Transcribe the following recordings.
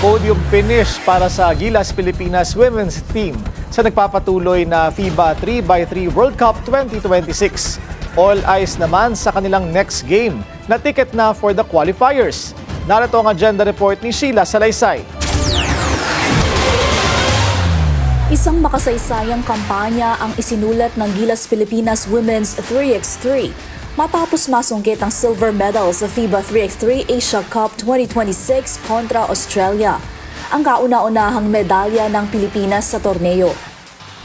podium finish para sa Gilas Pilipinas women's team sa nagpapatuloy na FIBA 3x3 World Cup 2026. All eyes naman sa kanilang next game na ticket na for the qualifiers. Narito ang agenda report ni Sheila Salaysay. Isang makasaysayang kampanya ang isinulat ng Gilas Pilipinas Women's 3x3 matapos masungkit ang silver medal sa FIBA 3x3 Asia Cup 2026 kontra Australia, ang kauna-unahang medalya ng Pilipinas sa torneo.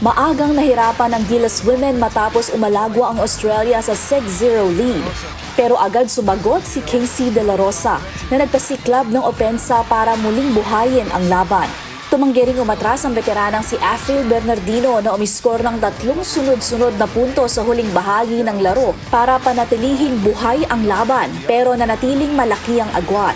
Maagang nahirapan ang Gilas Women matapos umalagwa ang Australia sa 6-0 lead. Pero agad sumagot si Casey De La Rosa na nagpasiklab ng opensa para muling buhayin ang laban. Tumanggi ring umatras ang veteranang si Avril Bernardino na umiskor ng 3 sunod-sunod na punto sa huling bahagi ng laro para panatilihing buhay ang laban pero nanatiling malaki ang agwat.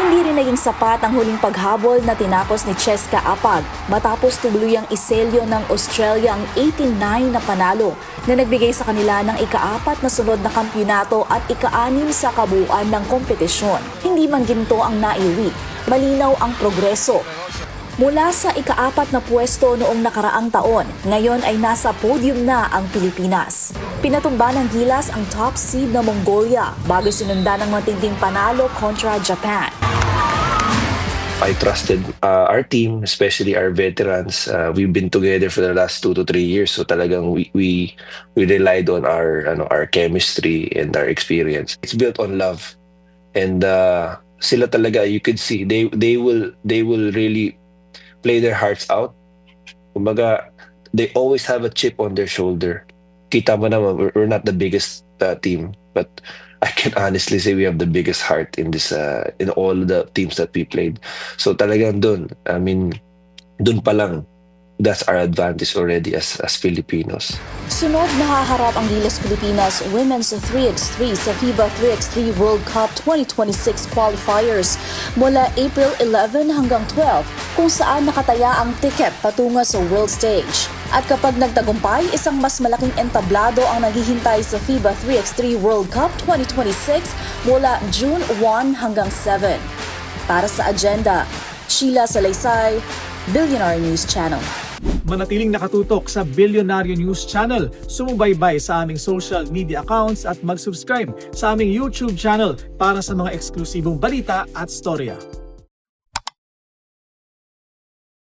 Hindi rin naging sapat ang huling paghabol na tinapos ni Cheska Apag matapos tuluyang iselyo ng Australia ang 18-9 na panalo na nagbigay sa kanila ng ika-4 na sunod na kampyonato at ika-6 sa kabuuan ng kompetisyon. Hindi man ginto ang naiwi, malinaw ang progreso. Mula sa ika-4 na pwesto noong nakaraang taon, ngayon ay nasa podium na ang Pilipinas. Pinatumba ng Gilas ang top seed na Mongolia bago sinundan ng matinding panalo kontra Japan. I trusted our team, especially our veterans. We've been together for the last 2 to 3 years, so talagang we relied on our chemistry and our experience. It's built on love, and sila talaga, you could see they will really play their hearts out. Kumbaga, they always have a chip on their shoulder. Kita mo naman, we're not the biggest team, but I can honestly say we have the biggest heart in this in all the teams that we played. So talagang dun pa lang, that's our advantage already as Filipinos. Sunod nahaharap ang Gilas Pilipinas Women's 3x3 sa FIBA 3x3 World Cup 2026 qualifiers mula April 11 hanggang 12 kung saan nakataya ang ticket patungo sa world stage. At kapag nagtagumpay, isang mas malaking entablado ang naghihintay sa FIBA 3x3 World Cup 2026 mula June 1 hanggang 7. Para sa agenda, Sheila Salaysay, Billionaire News Channel. Manatiling nakatutok sa Billionaire News Channel, sumubaybay sa aming social media accounts at mag-subscribe sa aming YouTube channel para sa mga eksklusibong balita at storya.